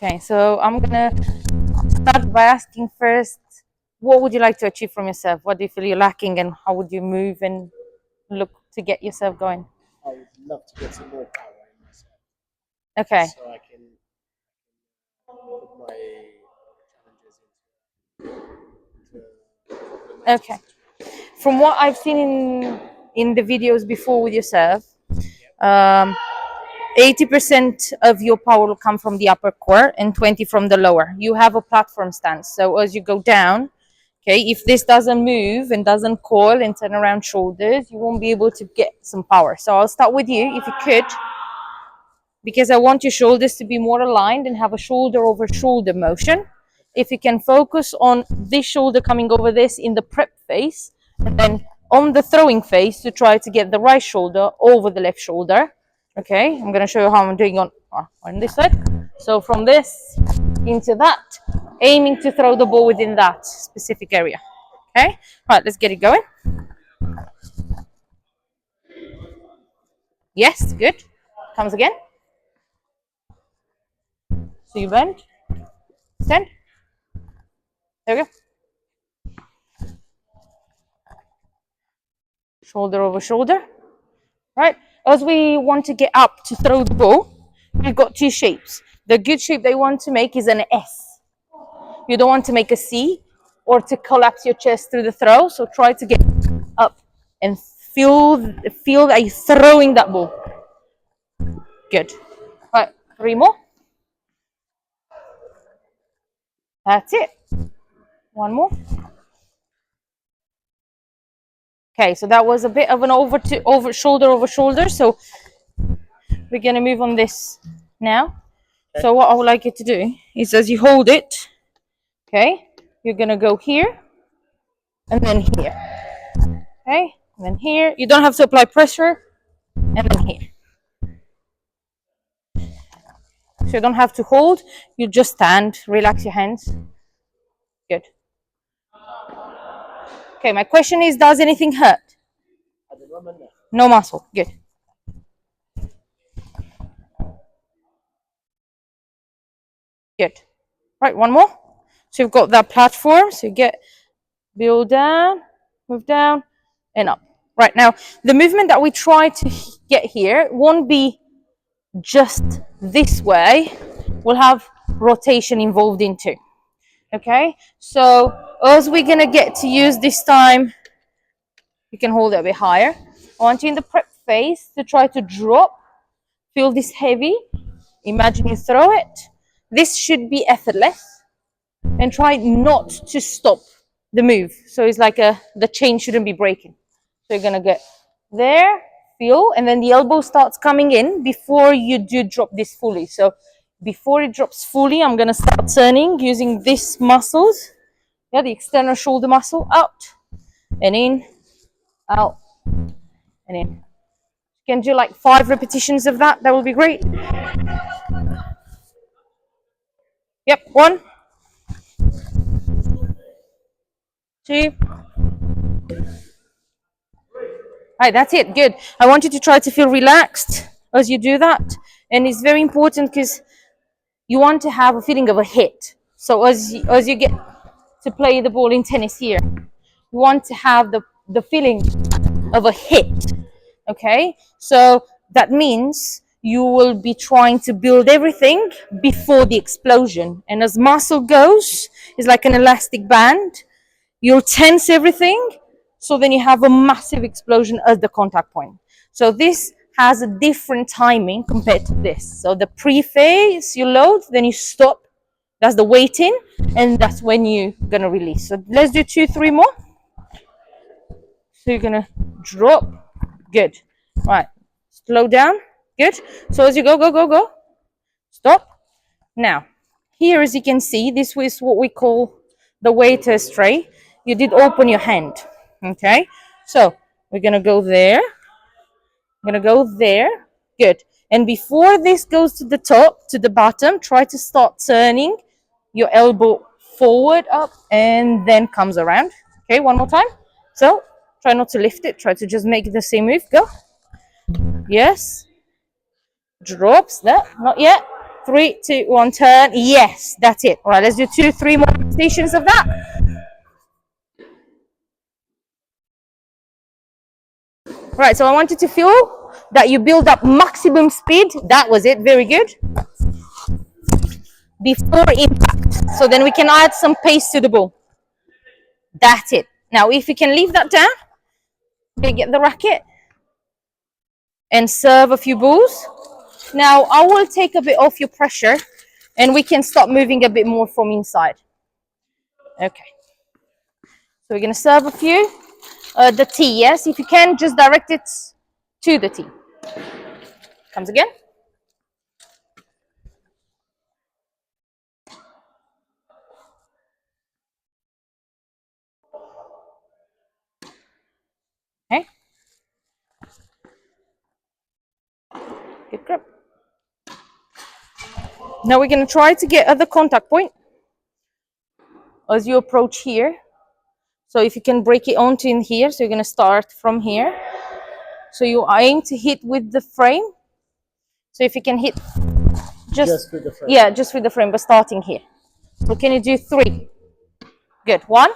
Okay, so I'm gonna start by asking first, what would you like to achieve from yourself? What do you feel you're lacking, and how would you move and look to get yourself going? I would love to get some more power in myself, Okay, so I can put my challenges into the mental okay. From what I've seen in the videos before with yourself, um, 80% of your power will come from the upper core and 20 from the lower. You have a platform stance, so as you go down, okay, if this doesn't move and doesn't coil and turn around shoulders, you won't be able to get some power. So I'll start with you, if you could, because I want your shoulders to be more aligned and have a shoulder over shoulder motion. If you can focus on this shoulder coming over this in the prep phase, and then on the throwing phase to try to get the right shoulder over the left shoulder. Okay, I'm going to show you how I'm doing on this side. So from this into that, aiming to throw the ball within that specific area. Okay, right, let's get it going. Yes, good. Comes again. So you bend, stand. There we go. Shoulder over shoulder. Right? As we want to get up to throw the ball, we've got two shapes. The good shape they want to make is an S. You don't want to make a C or to collapse your chest through the throw. So try to get up and feel that you're throwing that ball. Good. Right, 3 more. That's it. 1 more. Okay, so that was a bit of an over shoulder over shoulder. So we're gonna move on this now. Okay. So what I would like you to do is, as you hold it, okay, you're gonna go here and then here. Okay, and then here. You don't have to apply pressure, and then here. So you don't have to hold, you just stand, relax your hands. Good. Okay, my question is, does anything hurt? No muscle. Good. Good. Right, 1 more. So you've got that platform. So you build down, move down, and up. Right, now, the movement that we try to get here won't be just this way. We'll have rotation involved in too. Okay, so as we're gonna get to use this time, you can hold it a bit higher. I want you in the prep phase to try to drop, feel this heavy, imagine you throw it. This should be effortless, and try not to stop the move. So it's like the chain shouldn't be breaking. So you're gonna get there, feel, and then the elbow starts coming in before you do drop this fully. So before it drops fully, I'm gonna start turning using this muscles. Yeah, the external shoulder muscle, out and in, out and in. You can do like 5 repetitions of that. That will be great. Yep, 1, 2. Right, that's it. Good. I want you to try to feel relaxed as you do that, and it's very important because you want to have a feeling of a hit. So as you get to play the ball in tennis here, you want to have the feeling of a hit. Okay, so that means you will be trying to build everything before the explosion. And as muscle goes, it's like an elastic band. You'll tense everything, so then you have a massive explosion at the contact point. So this has a different timing compared to this. So the pre-phase, you load, then you stop. That's the waiting, and that's when you're gonna release. So let's do 2, 3 more. So you're gonna drop. Good. Right. Slow down. Good. So as you go, go, go, go. Stop. Now, here, as you can see, this is what we call the waiter's tray. You did open your hand. Okay. So we're gonna go there. I'm gonna go there. Good. And before this goes to the top, to the bottom, try to start turning your elbow forward, up, and then comes around. Okay, 1 more time. So try not to lift it. Try to just make the same move. Go. Yes. Drops that. Not yet. 3, 2, 1, turn. Yes, that's it. All right, let's do 2, 3 more stations of that. Right, so I wanted to feel that you build up maximum speed. That was it. Very good. Before impact. So then we can add some pace to the ball. That's it. Now, if you can leave that down, okay, get the racket and serve a few balls. Now, I will take a bit off your pressure and we can start moving a bit more from inside. Okay. So we're going to serve a few. The tee, yes? If you can, just direct it to the tee. Comes again. Okay. Good grip. Now we're going to try to get at the contact point as you approach here. So if you can break it onto in here, so you're going to start from here. So you aim to hit with the frame. So if you can hit Just with the frame. yeah, just with the frame, but starting here. So can you do 3? Good. 1,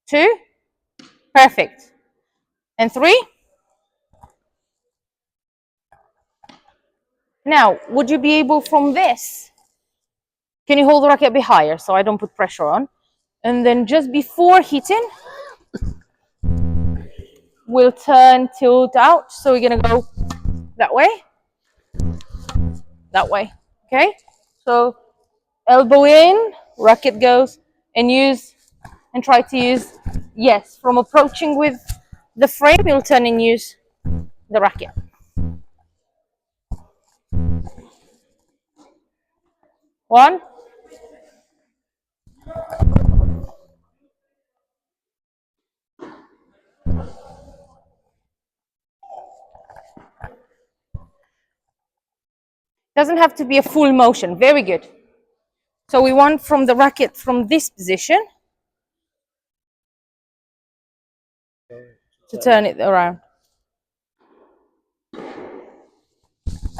2, perfect. And 3. Now, would you be able from this? Can you hold the racket a bit higher so I don't put pressure on? And then just before hitting, we'll turn tilt out. So we're gonna go that way, okay? So elbow in, racket goes, and use, and try to use, yes, from approaching with the frame, you'll turn and use the racket. One. Doesn't have to be a full motion. Very good. So we want from the racket from this position to turn it around.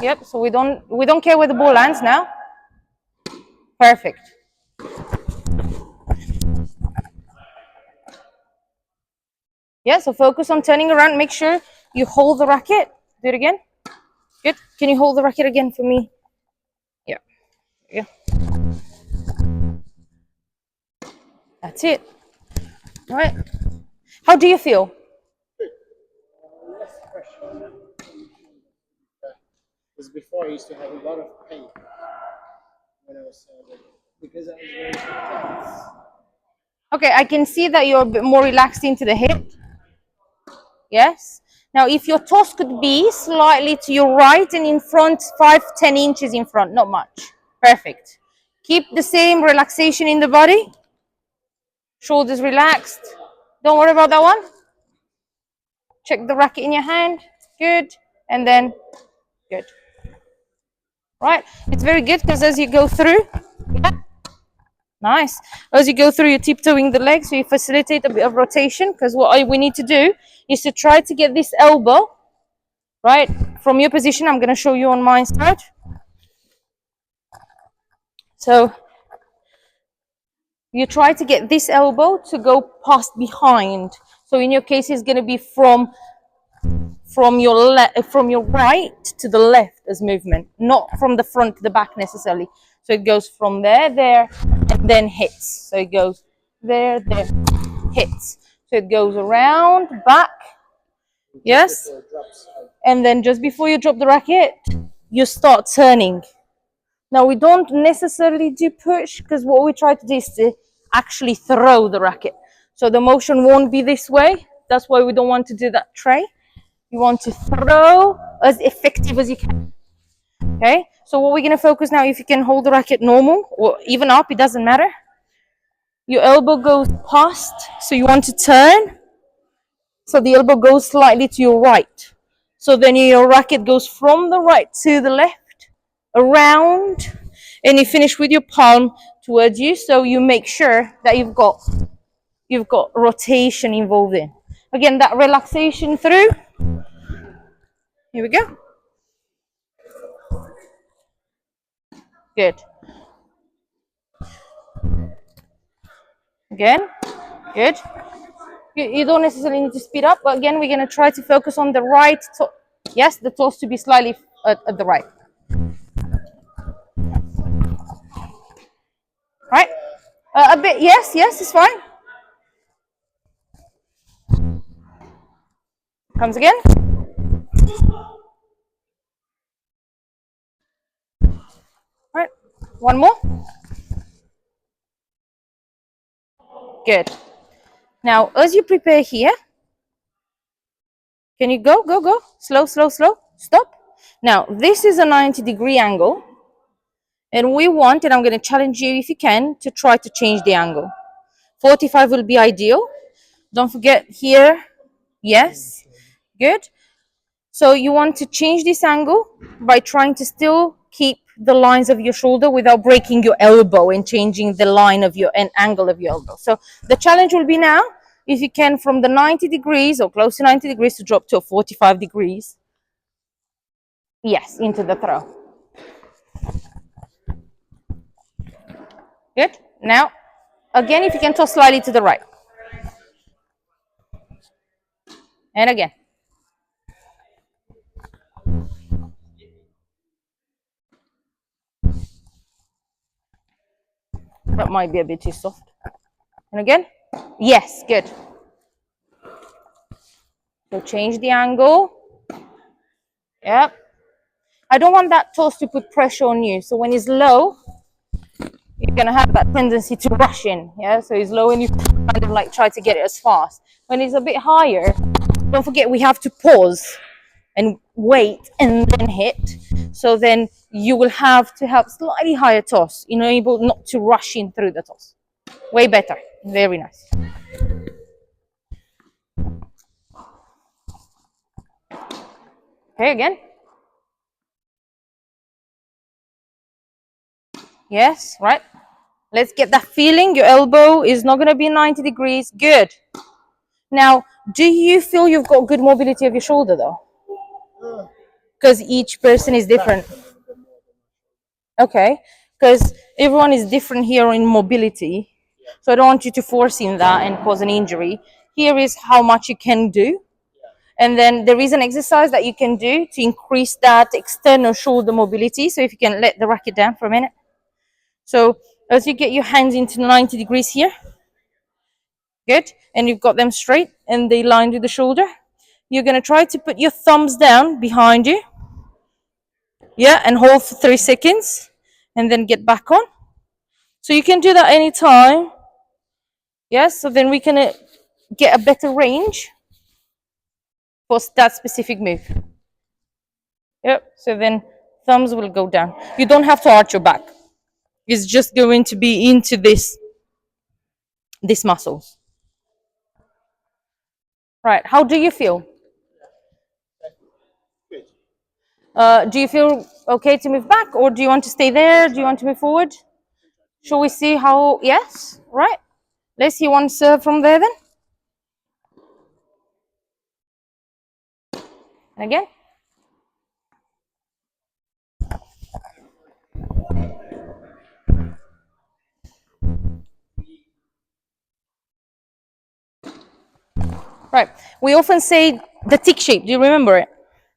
Yep, so we don't care where the ball lands now. Perfect. Yeah, so focus on turning around. Make sure you hold the racket. Do it again. Good. Can you hold the racket again for me? Yeah. Yeah. That's it. All right. How do you feel? Less pressure. Because before I used to have a lot of pain when I was serving because I was very tense. Okay, I can see that you're a bit more relaxed into the hip. Yes. Now, if your toss could be slightly to your right and in front, 5-10 inches in front, not much. Perfect. Keep the same relaxation in the body. Shoulders relaxed. Don't worry about that one. Check the racket in your hand. Good. And then, good. Right. It's very good because as you go through, yeah, nice. As you go through, you're tiptoeing the legs, so you facilitate a bit of rotation because what we need to do is to try to get this elbow, right, from your position. I'm going to show you on my side. So you try to get this elbow to go past behind. So in your case, it's going to be from your right to the left as movement, not from the front to the back necessarily. So it goes from there, and then hits. So it goes there, hits. So it goes around, back, yes, and then just before you drop the racket, you start turning. Now we don't necessarily do push because what we try to do is to actually throw the racket. So the motion won't be this way. That's why we don't want to do that tray. You want to throw as effective as you can. Okay, so what we're going to focus now, if you can hold the racket normal or even up, it doesn't matter. Your elbow goes past, so you want to turn. So the elbow goes slightly to your right. So then your racket goes from the right to the left, around, and you finish with your palm towards you. So you make sure that you've got rotation involved in. Again, that relaxation through. Here we go. Good. Again. Good. You don't necessarily need to speed up, but again, we're going to try to focus on the right toe. Yes, the toes to be slightly at the right. Right? A bit, yes, yes, it's fine. Comes again. Right. One more. Good. Now, as you prepare here, can you go, go, go? Slow, slow, slow. Stop. Now, this is a 90-degree angle. And we want, and I'm going to challenge you if you can, to try to change the angle. 45 will be ideal. Don't forget here. Yes. Good. So you want to change this angle by trying to still keep the lines of your shoulder without breaking your elbow and changing the line of your and angle of your elbow. So the challenge will be now, if you can, from the 90 degrees or close to 90 degrees to drop to a 45 degrees. Yes, into the throw. Good. Now, again, if you can toss slightly to the right. And again. That might be a bit too soft. And again. Yes, good. So change the angle. Yep. I don't want that toss to put pressure on you. So when it's low, you're going to have that tendency to rush in. Yeah. So it's low and you kind of like try to get it as fast. When it's a bit higher, don't forget we have to pause and wait and then hit. So then you will have to have slightly higher toss, able not to rush in through the toss. Way better. Very nice. Okay, again. Yes, right. Let's get that feeling. Your elbow is not going to be 90 degrees. Good. Now, do you feel you've got good mobility of your shoulder though? Because each person is different. Okay. Because everyone is different here in mobility. So I don't want you to force in that and cause an injury. Here is how much you can do. And then there is an exercise that you can do to increase that external shoulder mobility. So if you can let the racket down for a minute. So as you get your hands into 90 degrees here, good, and you've got them straight and they lined with the shoulder, you're going to try to put your thumbs down behind you, yeah, and hold for 3 seconds and then get back on. So you can do that anytime, yes, so then we can get a better range for that specific move. Yep, so then thumbs will go down. You don't have to arch your back. It's just going to be into this muscles. Right, how do you feel? Do you feel okay to move back, or do you want to stay there? Do you want to move forward? Shall we see how? Yes, right. Let's see one serve from there then. And again. Right. We often say the tick shape. Do you remember it?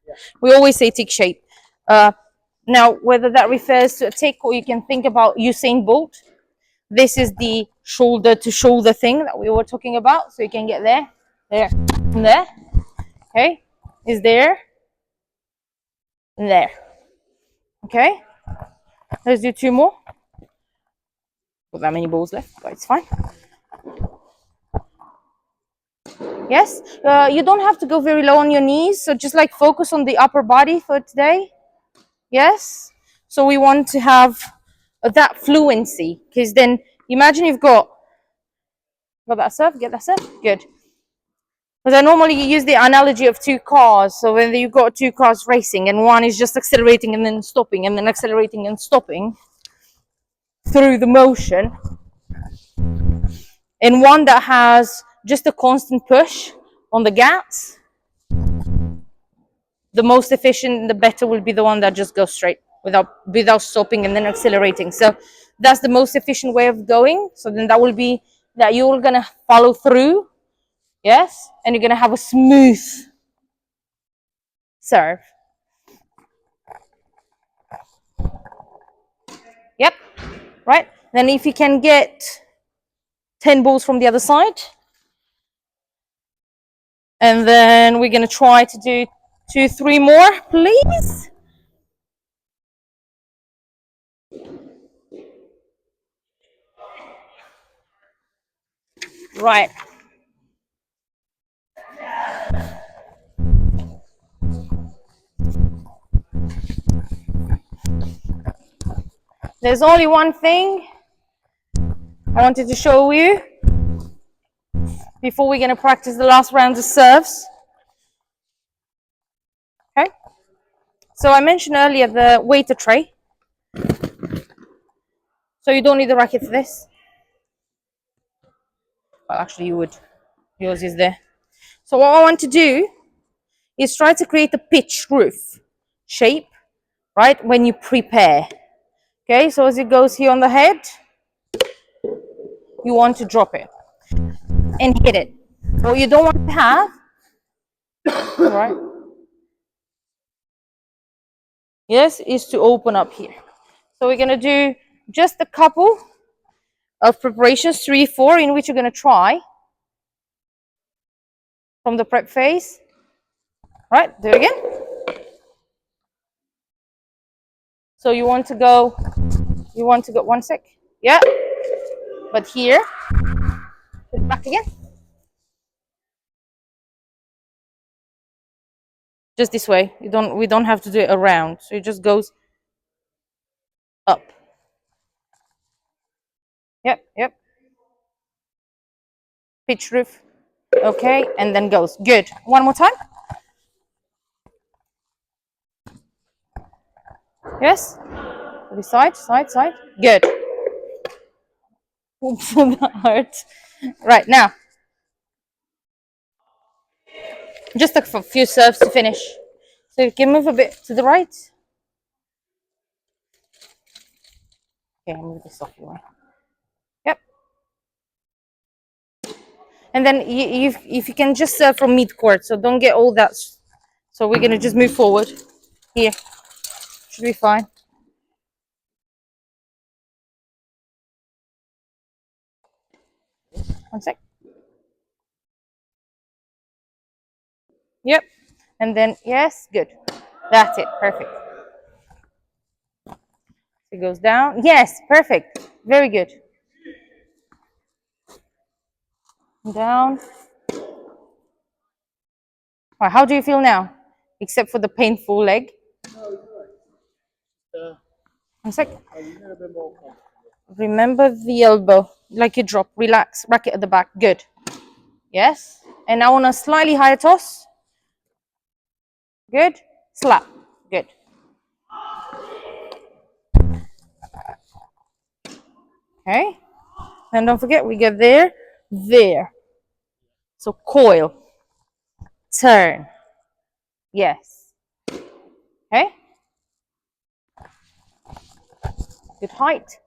Yeah. We always say tick shape. Now, whether that refers to a tick or you can think about Usain Bolt, this is the shoulder to shoulder thing that we were talking about. So you can get there, there, and there. Okay. Is there, and there. Okay. Let's do 2 more. Got that many balls left, but it's fine. Yes, you don't have to go very low on your knees, so just like focus on the upper body for today. Yes, so we want to have that fluency, because then imagine you've got that serve, get that serve, good. Because I normally use the analogy of 2 cars. So when you've got 2 cars racing and one is just accelerating and then stopping and then accelerating and stopping through the motion, and one that has just a constant push on the gas, the most efficient, the better will be the one that just goes straight without stopping and then accelerating. So that's the most efficient way of going. So then that will be that you're gonna follow through, yes, and you're gonna have a smooth serve. Yep, right. Then if you can get 10 balls from the other side, and then we're gonna try to do 2, 3 more, please. Right. There's only one thing I wanted to show you before we're going to practice the last round of serves. Okay. So I mentioned earlier the waiter tray. So you don't need the racket for this. Well, actually you would. Yours is there. So what I want to do is try to create a pitch roof shape, right, when you prepare. Okay, so as it goes here on the head, you want to drop it and hit it. So what you don't want to have, right, yes, is to open up here. So we're going to do just a couple of preparations, 3, 4, in which you're going to try from the prep phase. Right, do it again. So you want to go, 1 sec. Yeah, but here, put it back again. Just this way. We don't have to do it around. So it just goes up. Yep, yep. Pitch roof. Okay, and then goes. Good. One more time. Yes. This side, side, side. Good. Oops, that hurt. Right, now. Just a few serves to finish. So you can move a bit to the right. Okay, I'll move this off your way. Yep. And then if you can just serve from mid-court, so don't get all that. So we're going to just move forward. Here. Should be fine. One sec. Yep. And then, yes, good. That's it. Perfect. It goes down. Yes, perfect. Very good. Down. Right, how do you feel now? Except for the painful leg. One sec. A little bit more comfortable. Remember the elbow, like you drop. Relax. Racket at the back. Good. Yes. And now on a slightly higher toss. Good. Slap. Good. Okay. And don't forget, we get there, there. So coil. Turn. Yes. Okay. Good height.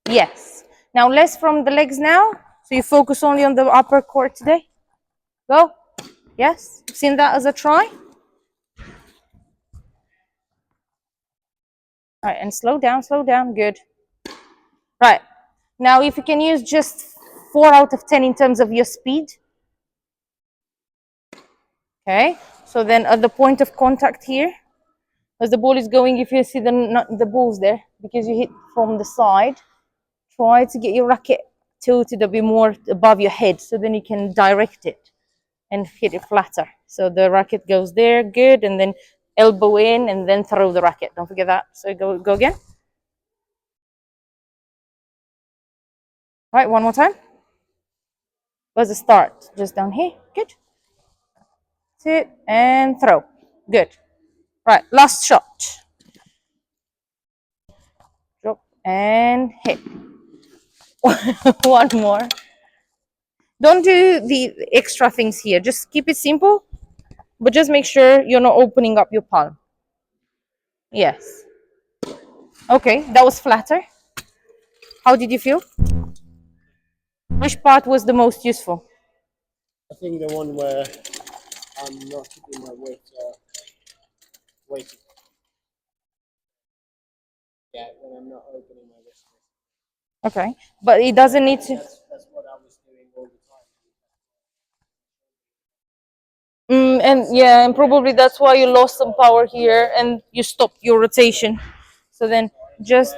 Yes. Now less from the legs now. So you focus only on the upper core today. Go. Yes. Seen that as a try. All right, and slow down, slow down. Good. Right. Now if you can use just 4 out of 10 in terms of your speed. Okay. So then at the point of contact here, as the ball is going, if you see the balls there, because you hit from the side, try to get your racket tilted a bit more above your head, so then you can direct it and hit it flatter. So the racket goes there, good, and then elbow in and then throw the racket. Don't forget that. So go again. Right, one more time. Was the start just down here. Good. Sit and throw. Good. Right, last shot. Drop and hit. One more. Don't do the extra things here. Just keep it simple. but just make sure you're not opening up your palm. Yes. Okay, that was flatter. How did you feel? Which part was the most useful? I think the one where I'm not keeping my weight. Yeah, when I'm not opening my wrist. Okay, but it doesn't need to. That's what I was doing all the time. And yeah, and probably that's why you lost some power here and you stopped your rotation. So then just,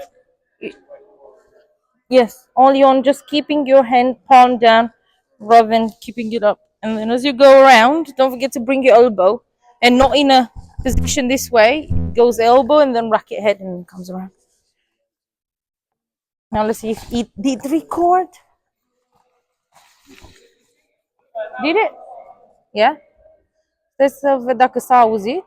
yes, only on just keeping your hand palm down rather than keeping it up. And then as you go around, don't forget to bring your elbow and not in a position this way. It goes elbow and then racket head and then comes around. Now let's see if it did record. Did it? Yeah? Stai să văd dacă s-a auzit.